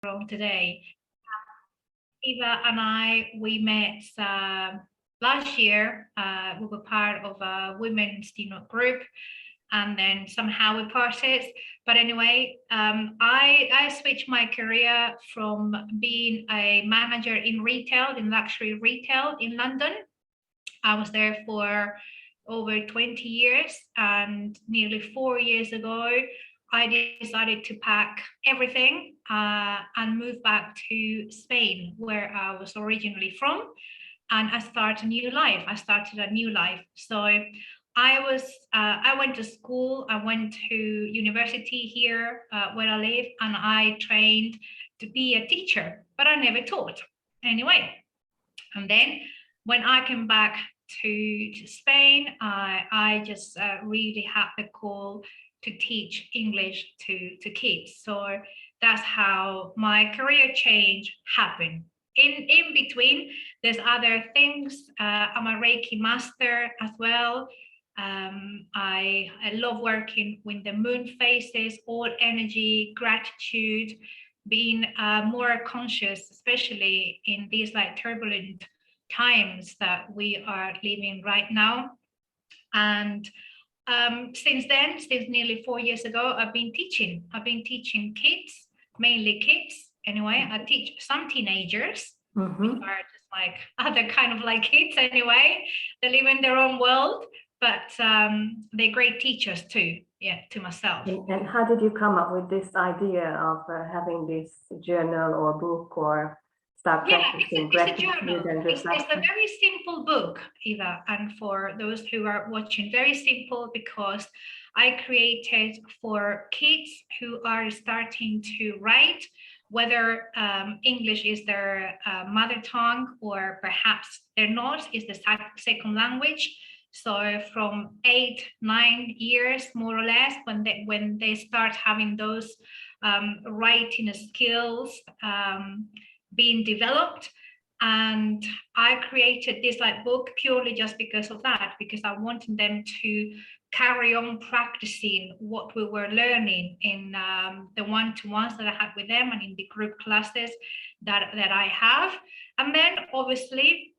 from today. Eva and I, we met last year. We were part of a women's group, and then somehow we parted. But anyway, I switched my career from being a manager in retail, in luxury retail in London. I was there for over 20 years, and nearly 4 years ago, I decided to pack everything and move back to Spain, where I was originally from, and I started a new life. So I went to school, I went to university here where I live, and I trained to be a teacher, but I never taught anyway. And then when I came back to Spain, I just really had the call to teach English to kids. So that's how my career change happened. In between, there's other things. I'm a Reiki master as well. I love working with the moon phases, all energy, gratitude, being more conscious, especially in these turbulent times that we are living right now. And since nearly 4 years ago, I've been teaching kids, mainly kids. Anyway, I teach some teenagers, which are just other kind of kids anyway. They live in their own world, but they're great teachers too. Yeah, to myself. And how did you come up with this idea of having this journal or book or start practicing gratitude? It's a very simple book, Eva, and for those who are watching, very simple, because I created for kids who are starting to write, whether English is their mother tongue or perhaps they're not, is the second language. So from 8-9 years, more or less, when they start having those writing skills being developed. And I created this book purely just because of that, because I wanted them to carry on practicing what we were learning in the one-to-ones that I had with them and in the group classes that I have. And then obviously,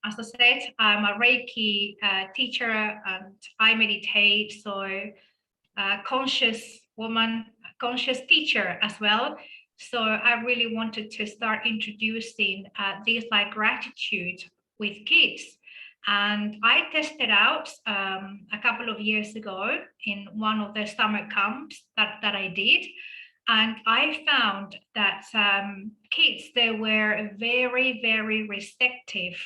as I said, I'm a Reiki teacher and I meditate, so conscious woman, conscious teacher as well. So I really wanted to start introducing this gratitude with kids. And I tested out a couple of years ago in one of the summer camps that I did. And I found that kids, they were very, very receptive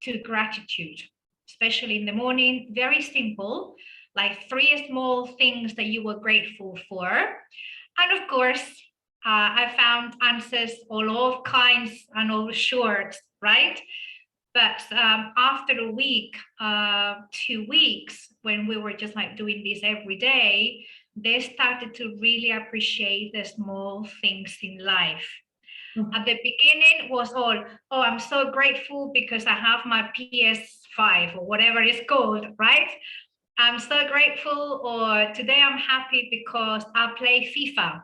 to gratitude, especially in the morning. Very simple, 3 small things that you were grateful for. And of course, I found answers all kinds and all short, right? But after a week, 2 weeks, when we were just doing this every day, they started to really appreciate the small things in life. At the beginning was all, oh, I'm so grateful because I have my PS5 or whatever it's called, right? I'm so grateful, or today I'm happy because I play FIFA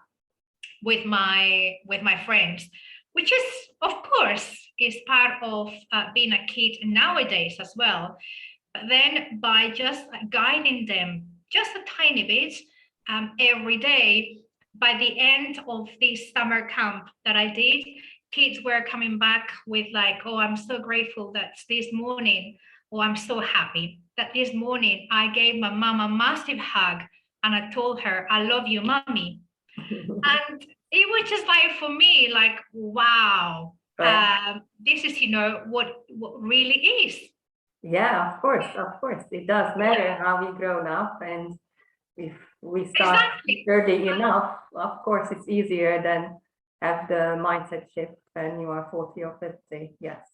with my friends, which is, of course, is part of being a kid nowadays as well. But then by just guiding them just a tiny bit every day, by the end of this summer camp that I did, kids were coming back with oh, I'm so grateful that this morning, or I'm so happy that this morning I gave my mom a massive hug and I told her, I love you, mommy. And it was just for me, wow, this is, what really is. Yeah, of course. It does matter how we grown up, and if we start early enough, of course, it's easier than have the mindset shift when you are 40 or 50. Yes.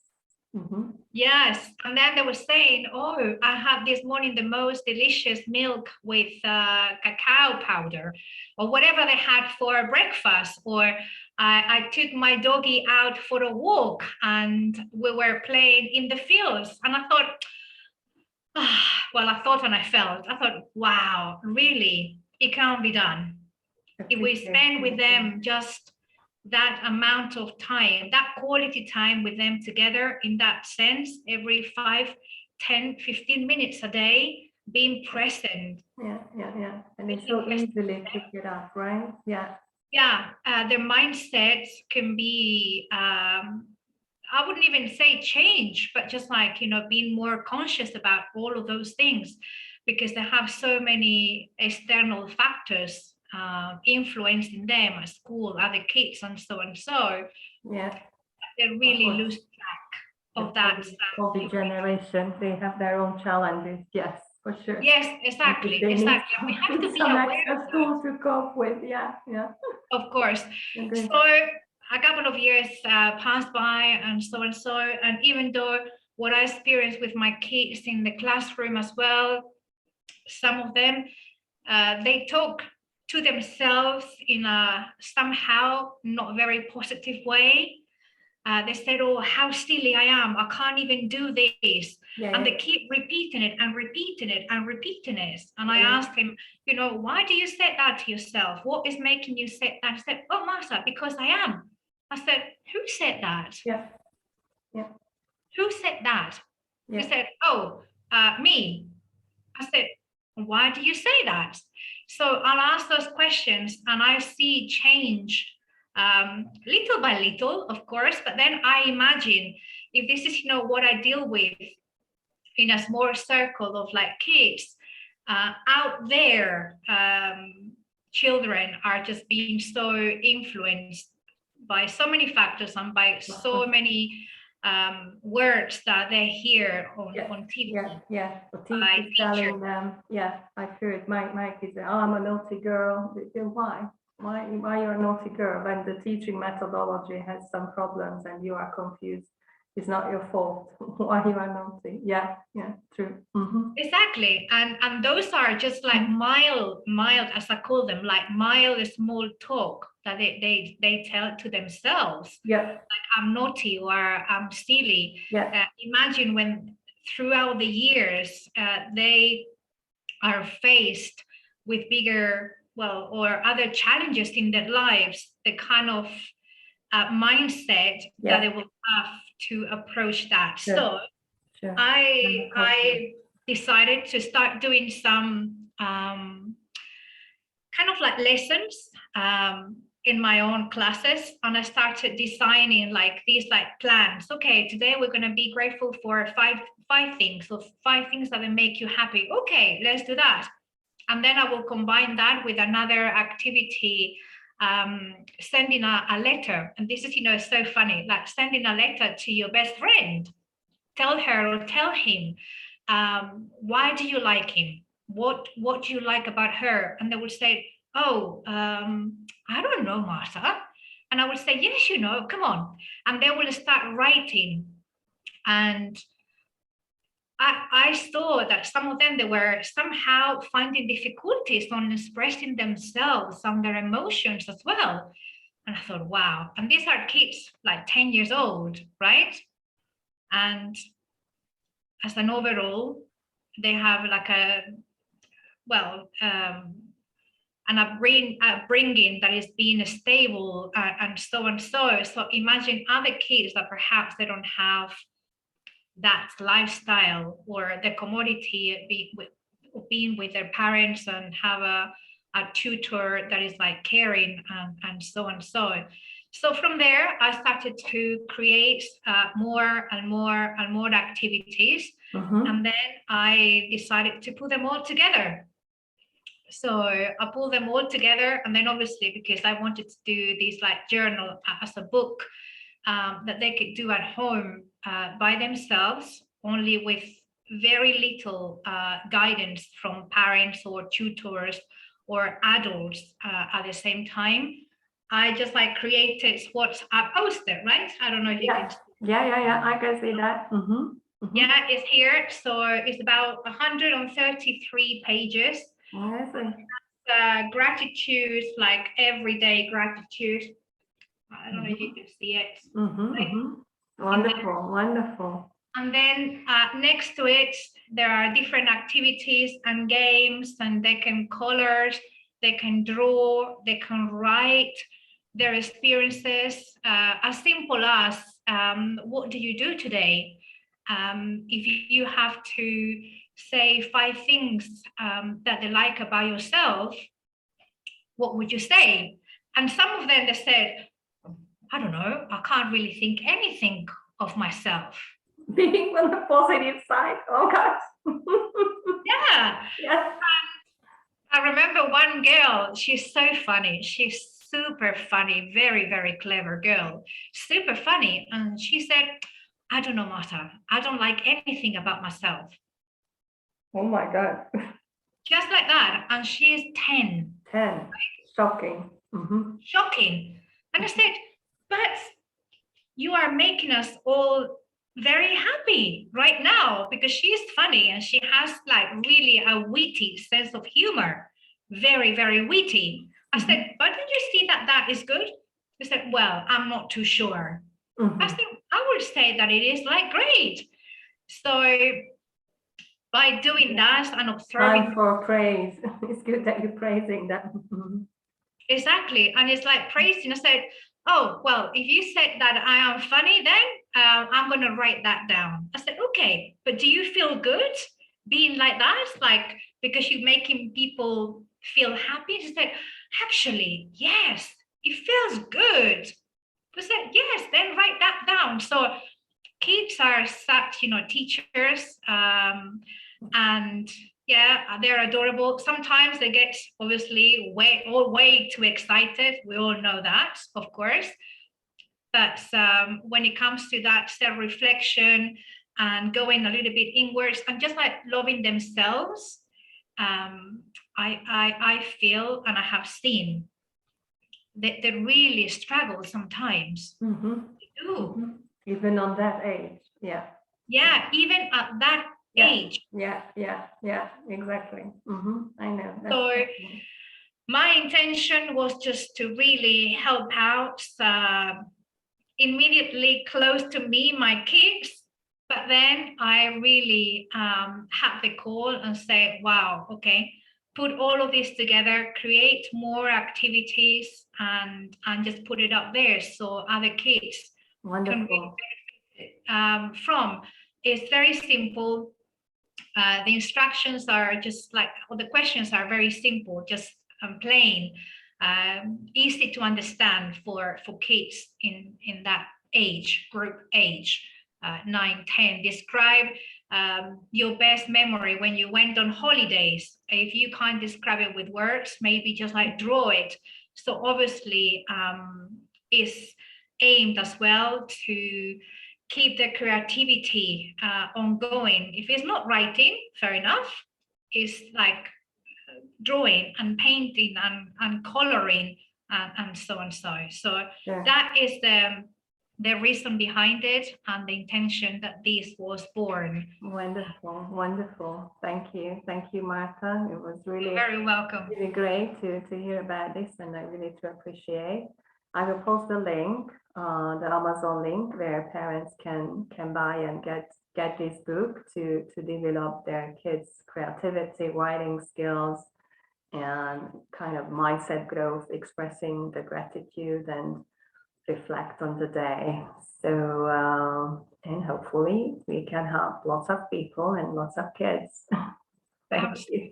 Yes, and then they were saying, oh, I had this morning the most delicious milk with cacao powder, or whatever they had for breakfast, or I took my doggy out for a walk and we were playing in the fields. And I thought, I thought, wow, really, it can be done. If we spend with them just that amount of time, that quality time with them together in that sense, every 5, 10, 15 minutes a day, being present. Yeah. And it's so easily picked it up, right? Yeah. Yeah, their mindsets can be, I wouldn't even say change, but just like, being more conscious about all of those things, because they have so many external factors influencing them at school, other kids, and so and so. Yeah. They really lose track of that. COVID generation, they have their own challenges. Yes, for sure. Yes, exactly. We have to be some aware extra tools to cope with. Yeah. Of course. Okay. So a couple of years passed by, and so and so. And even though what I experienced with my kids in the classroom as well, some of them, they talk to themselves in a somehow not very positive way. They said, "Oh, how silly I am. I can't even do this." And they keep repeating it and repeating it and repeating it. And I asked him, why do you say that to yourself? What is making you say that? He said, "Oh, Marta, because I am." I said, "Who said that?" Yeah. "Who said that?" He said, "Oh, me." I said, "Why do you say that?" So I'll ask those questions and I see change little by little, of course, but then I imagine if this is, what I deal with in a small circle of like kids out there, children are just being so influenced by so many factors and by so many words that they hear on TV. Yeah. The teacher telling them, I've heard my kids say, "Oh, I'm a naughty girl." They say, why you're a naughty girl when the teaching methodology has some problems and you are confused? It's not your fault. Why you are naughty? Yeah, true. Exactly. And those are just like mild, as I call them, like mild small talk that they tell to themselves. Yeah. Like, I'm naughty or I'm silly. Yeah. Imagine when throughout the years they are faced with bigger, or other challenges in their lives, the kind of mindset that they will have to approach that. Sure. So I decided to start doing some kind of like lessons in my own classes, and I started designing like these like plans. Okay, today we're going to be grateful for five things, so 5 things that will make you happy. Okay, let's do that. And then I will combine that with another activity, sending a letter. And this is, so funny, like sending a letter to your best friend. Tell her or tell him, why do you like him? What do you like about her? And they will say, "Oh, I don't know, Marta." And I will say, "Yes, come on." And they will start writing. And I saw that some of them, they were somehow finding difficulties on expressing themselves, on their emotions as well. And I thought, wow. And these are kids like 10 years old, right? And as an overall, they have like an upbringing that is being stable and so and so. So imagine other kids that perhaps they don't have that lifestyle or the commodity being with their parents and have a tutor that is like caring and so and so. So from there, I started to create more and more activities. And then I decided to put them all together. So I pulled them all together. And then obviously, because I wanted to do this like journal as a book that they could do at home by themselves, only with very little guidance from parents or tutors or adults at the same time. I just like created what's a poster, right? I don't know if you can. Yeah. I can see that. Yeah, it's here. So it's about 133 pages. Gratitude, like everyday gratitude. I don't know if you can see it. Wonderful. And then next to it, there are different activities and games, and they can color, they can draw, they can write, their experiences, as simple as what do you do today? If you have to say 5 things that they like about yourself, what would you say? And some of them, they said, I don't know, I can't really think anything of myself. Being on the positive side. Oh gosh. Yeah. Yes. I remember one girl, she's so funny. She's super funny, very, very clever girl, super funny. And she said, I don't know, Marta, I don't like anything about myself. Oh my God. Just like that. And she's 10. 10. Shocking. Mm-hmm. Shocking. And I said, but you are making us all very happy right now because she's funny and she has like really a witty sense of humor. Very, very witty. I said, but did you see that that is good? They said, well, I'm not too sure. I said, I would say that it is like great. So by doing that and observing. Time for praise. It's good that you're praising them. Exactly. And it's like praising. I said, oh, well, if you said that I am funny, then I'm going to write that down. I said, okay, but do you feel good being like that? Like, because you're making people feel happy? She said, actually, yes, it feels good. I said, yes, then write that down. So kids are such, teachers, and yeah, they're adorable. Sometimes they get obviously way too excited. We all know that, of course. But when it comes to that self-reflection and going a little bit inwards and just like loving themselves, I feel and I have seen that they really struggle sometimes. Mm-hmm. They do. Mm-hmm. Even on that age. Yeah. Yeah, even at that age. Yeah, exactly. Mm-hmm. I know. So my intention was just to really help out immediately close to me, my kids. But then I really had the call and said, wow, okay, put all of this together, create more activities and just put it up there so other kids can really benefit from. It's very simple. The instructions are just like, or the questions are very simple, just plain, easy to understand for kids in that age, group age, 9, 10. Describe your best memory when you went on holidays. If you can't describe it with words, maybe just like draw it. So obviously is aimed as well to keep the creativity ongoing. If it's not writing, fair enough. It's like drawing and painting and coloring and so on. So yeah. That is the reason behind it and the intention that this was born. Wonderful. Thank you, Marta. It was really You're very welcome. Really great to hear about this, and I really do appreciate. I will post the link, the Amazon link, where parents can buy and get this book to develop their kids' creativity, writing skills, and kind of mindset growth, expressing the gratitude and reflect on the day. So, and hopefully we can help lots of people and lots of kids. Thank you.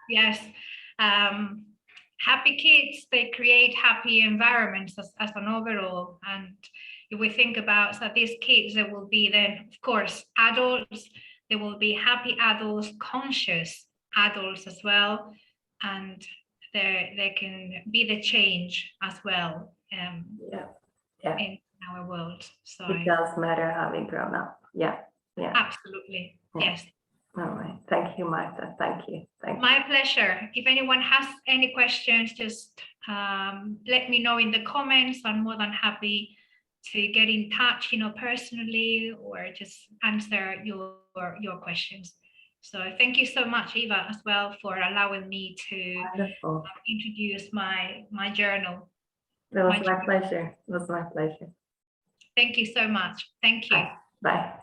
Yes. Happy kids, they create happy environments as an overall. And if we think about that, these kids, there will be then, of course, adults, there will be happy adults, conscious adults as well. And they can be the change as well in our world. So it does matter how we grow up. Yeah. Absolutely. Yeah. Yes. All right. Thank you, Marta. Thank you. My pleasure. If anyone has any questions, just let me know in the comments. I'm more than happy to get in touch, personally, or just answer your questions. So thank you so much, Eva, as well, for allowing me to introduce my journal. It was my pleasure. Thank you so much. Thank you. Bye.